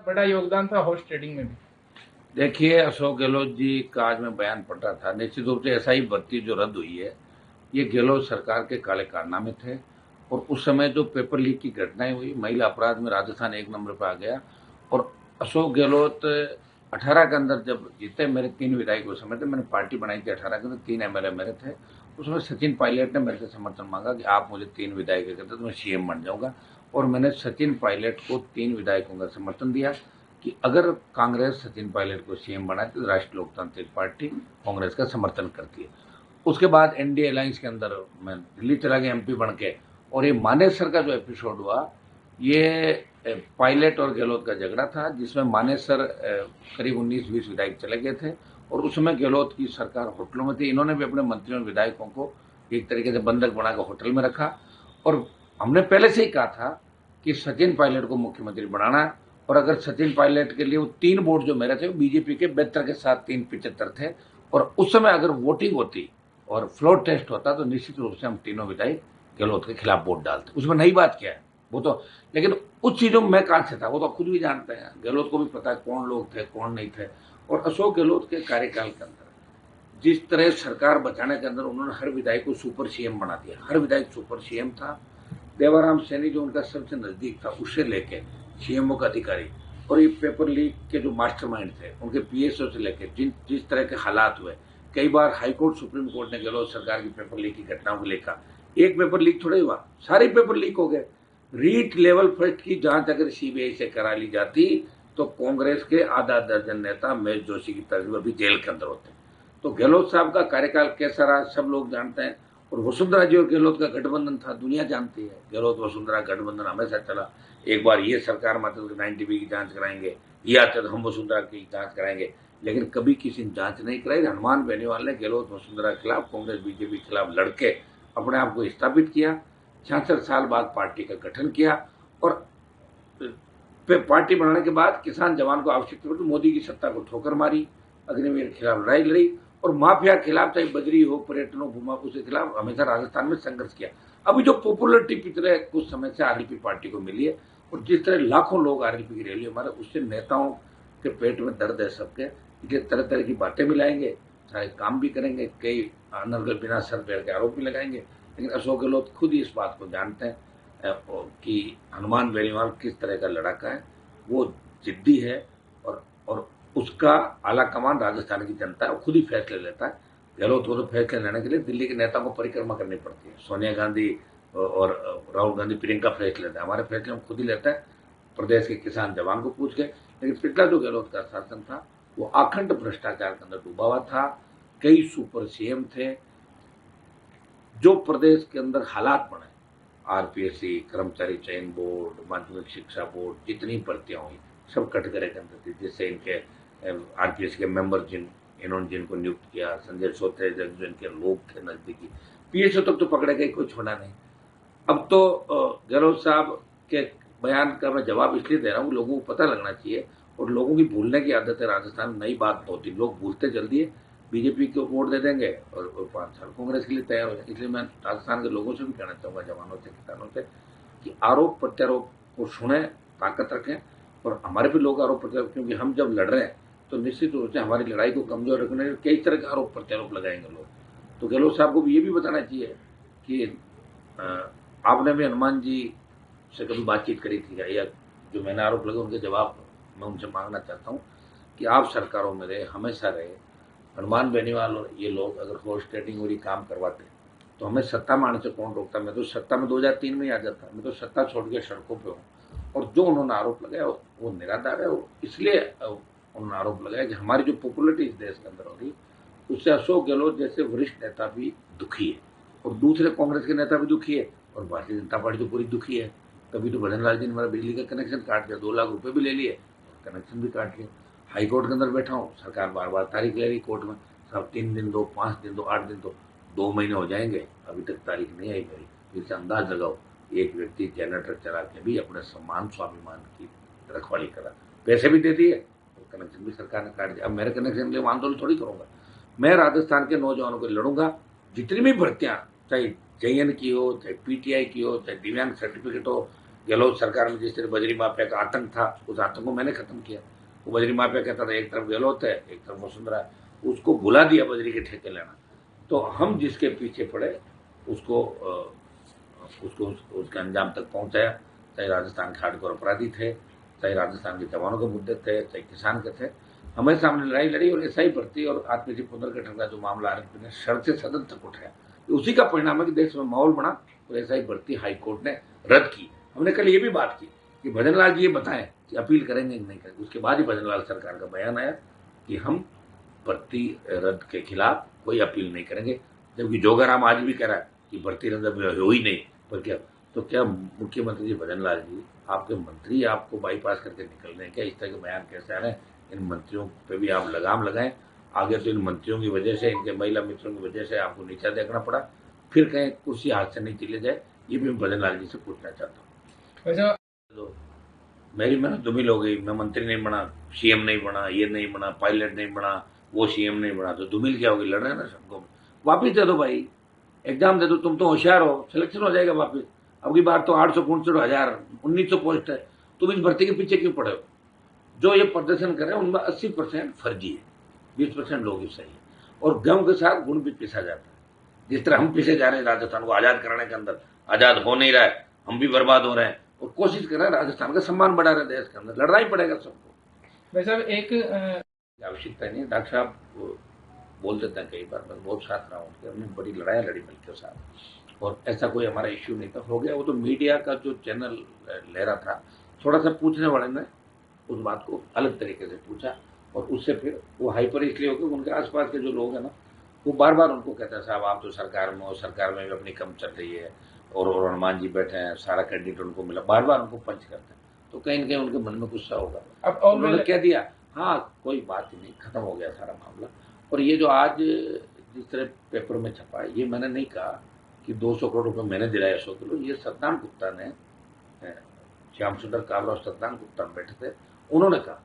बड़ा योगदान था हॉर्स ट्रेडिंग में भी। देखिए, अशोक गहलोत जी का आज मैं बयान पढ़ रहा था। निश्चित रूप से एसआई भर्ती जो रद्द हुई है, ये गहलोत सरकार के काले कारनामे थे। और उस समय जो पेपर लीक की घटनाएं हुई, महिला अपराध में राजस्थान एक नंबर पर आ गया। और अशोक गहलोत 18 के अंदर जब जीते, मेरे 3 विधायक उस समय थे, मैंने पार्टी बनाई थी 18 के अंदर, 3 एमएलए मेरे थे। उसमें सचिन पायलट ने मेरे से समर्थन मांगा कि आप मुझे 3 विधायक करते तो मैं सीएम बन जाऊंगा। और मैंने सचिन पायलट को 3 विधायकों का समर्थन दिया कि अगर कांग्रेस सचिन पायलट को सीएम बनाती तो राष्ट्रीय लोकतांत्रिक पार्टी कांग्रेस का समर्थन करती है। उसके बाद एनडीए अलायंस के अंदर मैं दिल्ली चला गया एमपी बन के। और ये मानेसर का जो एपिसोड हुआ, ये पायलट और गहलोत का झगड़ा था, जिसमें मानेसर करीब 19-20 विधायक चले गए थे। और उस समय गहलोत की सरकार होटलों में थी। इन्होंने भी अपने मंत्रियों और विधायकों को एक तरीके से बंधक बनाकर होटल में रखा। और हमने पहले से ही कहा था कि सचिन पायलट को मुख्यमंत्री बनाना है। और अगर सचिन पायलट के लिए वो 3 वोट जो मेरे थे, वो बीजेपी के 72 के साथ 375 थे। और उस समय अगर वोटिंग होती और फ्लोर टेस्ट होता तो निश्चित रूप से हम तीनों विधायक गहलोत के खिलाफ वोट डालते। उसमें नई बात क्या है वो तो, लेकिन उस चीजों में मैं कहां से था वो तो खुद भी जानते हैं। गहलोत को भी पता है कौन लोग थे कौन नहीं थे। और अशोक गहलोत के कार्यकाल के अंदर जिस तरह सरकार बचाने के अंदर उन्होंने हर विधायक को सुपर सीएम बना दिया। हर विधायक सुपर सीएम था। देवाराम सैनी जो उनका सबसे नजदीक था, उससे लेके सीएमओ का अधिकारी, और ये पेपर लीक के जो मास्टरमाइंड थे उनके पीएसओ से लेके जिस तरह के हालात हुए, कई बार हाईकोर्ट सुप्रीम कोर्ट ने गहलोत सरकार की पेपर लीक की घटनाओं को लेकर, एक पेपर लीक थोड़ा ही हुआ, सारे पेपर लीक हो गए। रीट लेवल फर्स्ट की जांच अगर सीबीआई से करा ली जाती तो कांग्रेस के आधा दर्जन नेता महेश जोशी की तरह अभी जेल के अंदर होते। तो गहलोत साहब का कार्यकाल कैसा रहा सब लोग जानते हैं। और वसुंधरा जी और गहलोत का गठबंधन था, दुनिया जानती है। गहलोत वसुंधरा गठबंधन हमेशा चला। एक बार ये सरकार मतलब 9टीवी की जांच कराएंगे, ये आते तो हम वसुंधरा की जांच कराएंगे, लेकिन कभी किसी ने जांच नहीं कराई। हनुमान बेनीवाल ने गहलोत वसुंधरा के खिलाफ, कांग्रेस बीजेपी के खिलाफ लड़के अपने आप को स्थापित किया। 66 साल बाद पार्टी का गठन किया। और पार्टी बनाने के बाद किसान जवान को आवश्यकता पड़ी तो मोदी की सत्ता को ठोकर मारी, अग्निवीर के खिलाफ लड़ाई लड़ी। और माफिया के खिलाफ, चाहे बजरी हो, पर्यटन हो, भूमाफू के खिलाफ हमेशा राजस्थान में संघर्ष किया। अभी जो पॉपुलरिटी पिछले कुछ समय से आरएलपी पार्टी को मिली है, और जिस तरह लाखों लोग आरएलपी की रैली हमारे, उससे नेताओं के पेट में दर्द है सबके। इसलिए तरह तरह की बातें मिलाएंगे, चाहे काम भी करेंगे, कई अनर्गल बिना सर पैर के आरोप भी लगाएंगे। लेकिन अशोक गहलोत खुद ही इस बात को जानते हैं कि हनुमान बेनीवाल किस तरह का लड़ाका है। वो जिद्दी है। और उसका आला कमान राजस्थान की जनता है, वो खुद ही फैसले लेता है। गहलोत को तो फैसले लेने के लिए दिल्ली के नेताओं को परिक्रमा करनी पड़ती है। सोनिया गांधी और राहुल गांधी, प्रियंका फैसले लेते हैं। हमारे फैसले हम खुद ही लेते हैं, प्रदेश के किसान जवान को पूछ के। लेकिन पिछला जो गहलोत का शासन था वो अखंड भ्रष्टाचार के अंदर डूबा हुआ था। कई सुपर सीएम थे। जो प्रदेश के अंदर हालात बने, आरपीएससी, कर्मचारी चयन बोर्ड, माध्यमिक शिक्षा बोर्ड, जितनी भर्तियां हुई सब कटघरे के अंदर थी। जिससे इनके आरपीएससी के मेंबर इन्होंने जिनको नियुक्त किया, संजय सोत्रे जो इनके लोग थे नजदीकी, पीएसओ तक तो पकड़े गए, कोई छोड़ा नहीं। अब तो गहलोत साहब के बयान का मैं जवाब इसलिए दे रहा हूँ, लोगों को पता लगना चाहिए। और लोगों की भूलने की आदत है राजस्थान में, नई बात होती, लोग भूलते जल्दी है। बीजेपी को वोट दे देंगे और 5 साल कांग्रेस के लिए तैयार हो जाए। इसलिए मैं राजस्थान के लोगों से भी कहना चाहूंगा, जवानों से, किसानों से, कि आरोप प्रत्यारोप को सुने, ताकत रखें। और हमारे भी लोग आरोप प्रत्यारोप, क्योंकि हम जब लड़ रहे हैं तो निश्चित रूप से हमारी लड़ाई को कमजोर रखने के कई तरह के आरोप प्रत्यारोप लगाएंगे लोग। तो गहलोत साहब को भी ये भी बताना चाहिए कि आपने भी हनुमान जी से कभी बातचीत करी थी, या जो मैंने आरोप लगे उनके जवाब मैं उनसे मांगना चाहता हूँ कि आप सरकारों में रहे, हमेशा रहे। हनुमान बेनीवाल और ये लोग अगर हॉर्स ट्रेडिंग और काम करवाते तो हमें सत्ता में आने से कौन रोकता। मैं तो सत्ता में 2003 में ही आ जाता। मैं तो सत्ता छोड़ के सड़कों पे हूँ। और जो उन्होंने आरोप लगाया वो निराधार है। इसलिए उन्होंने आरोप लगाया कि हमारी जो पॉपुलरिटी इस देश के अंदर हो रही, उससे अशोक गहलोत जैसे वरिष्ठ नेता भी दुखी है, और दूसरे कांग्रेस के नेता भी दुखी है, और भारतीय जनता पार्टी तो पूरी दुखी है। तभी तो भजन लाल जी ने हमारा बिजली का कनेक्शन काट दिया, 2 लाख रुपए भी ले लिए, कनेक्शन भी काट लिए। हाईकोर्ट के अंदर बैठा हूँ, सरकार बार बार तारीख ले रही कोर्ट में, सब 3 दिन दो, 5 दिन दो, 8 दिन दो, 2 महीने हो जाएंगे, अभी तक तारीख नहीं आई मेरी। फिर से अंदाज लगाओ, एक व्यक्ति जनरेटर चला के भी अपने सम्मान स्वाभिमान की रखवाली करा, पैसे भी दे दिए, तो कनेक्शन भी सरकार ने काट दिया। अब मेरे कनेक्शन के लिए आंदोलन थोड़ी करूंगा। मैं राजस्थान के नौजवानों को लड़ूंगा। जितनी भी भर्तियां, चाहे जेएन की हो, चाहे पीटीआई की हो, चाहे दिव्यांग सर्टिफिकेट हो, गहलोत सरकार में जिस तरह बजरी माफिया का आतंक था, उस आतंक को मैंने खत्म किया। वो बजरी माफिया कहता था एक तरफ गहलोत है, एक तरफ वसुंधरा है, उसको भुला दिया बजरी के ठेके लेना। तो हम जिसके पीछे पड़े उसको उसके अंजाम तक पहुंचाया, चाहे राजस्थान के हार्डकोर अपराधी थे, चाहे राजस्थान के जवानों के मुद्दे थे, चाहे किसान के थे, हमारे सामने लड़ाई लड़ी। और ऐसा ही भर्ती और आत्मनिर्भर पुनर्गठन का जो मामला आरएनपी ने शर्त से सदन तक उठाया, उसी का परिणाम है कि देश में माहौल बना और ऐसा ही भर्ती हाईकोर्ट ने रद्द की। हमने कल ये भी बात की कि भजन लाल जी ये बताएं कि अपील करेंगे कि नहीं करेंगे। उसके बाद ही भजन लाल सरकार का बयान आया कि हम भर्ती रद्द के खिलाफ कोई अपील नहीं करेंगे, जबकि जोगाराम आज भी कह रहा है कि भर्ती रद्द हो ही नहीं। पर क्या मुख्यमंत्री जी भजन लाल जी, आपके मंत्री आपको बाईपास करके निकल रहे हैं क्या? इस तरह के बयान कैसे आ रहे हैं? इन मंत्रियों पे भी आप लगाम लगाएं। आगे तो इन मंत्रियों की वजह से, इनके महिला मित्रों की वजह से आपको नीचा देखना पड़ा, फिर कहीं कुर्सी हाथ से नहीं चले जाए। ये भी मैं भजन लाल जी से पूछना चाहता हूँ। वैसे तो मेरी मेहनत धूमिल हो गई, मैं मंत्री नहीं बना, सीएम नहीं बना, ये नहीं बना, पायलट नहीं बना, वो सीएम नहीं बना, तो धूमिल क्या होगी? लड़ रहे हैं ना सबको। वापिस दे दो भाई, एग्जाम दे दो, तुम तो होशियार हो, सिलेक्शन हो जाएगा वापिस। अब की बार तो 865,000 1900 पोस्ट है, तुम इस भर्ती के पीछे क्यों पड़े हो? जो ये प्रदर्शन कर रहे हैं उनमें 80% फर्जी है, 20% लोग ही सही है। और गेहूं के साथ गुण भी पिसा जाता है। जिस तरह हम पिसे जा रहे हैं राजस्थान को आजाद कराने के अंदर, आजाद हो नहीं रहा है, हम भी बर्बाद हो रहे हैं और कोशिश कर रहे हैं राजस्थान का सम्मान बढ़ा रहे हैं देश के अंदर। लड़ना ही पड़ेगा सबको। वैसे एक आवश्यकता नहीं है। डॉक्टर साहब बोल देते हैं कई बार, मैं बहुत साथ रहा हूँ उनके, हमने बड़ी लड़ाई लड़ी मिलकर साथ, और ऐसा कोई हमारा इश्यू नहीं था। हो गया वो तो मीडिया का जो चैनल ले रहा था, थोड़ा सा पूछने वाले ने उस बात को अलग तरीके से पूछा, और उससे फिर वो हाइपर इसलिए हो गया। उनके आसपास के जो लोग हैं ना, वो बार बार उनको कहते हैं साहब आप तो सरकार में हो, सरकार में भी अपनी कम चल रही है, और हनुमान जी बैठे हैं, सारा क्रेडिट उनको मिला, बार बार उनको पंच करते हैं। तो कहीं ना कहीं उनके मन में गुस्सा होगा। अब और उन्होंने कह दिया हाँ कोई बात ही नहीं, खत्म हो गया सारा मामला। और ये जो आज जिस तरह पेपर में छपा है, ये मैंने नहीं कहा कि 200 करोड़ रुपए मैंने दिलाया 100 किलो। ये सत्तान गुप्ता ने, श्याम सुंदर काबरा और सत्तान गुप्ता बैठे थे, उन्होंने कहा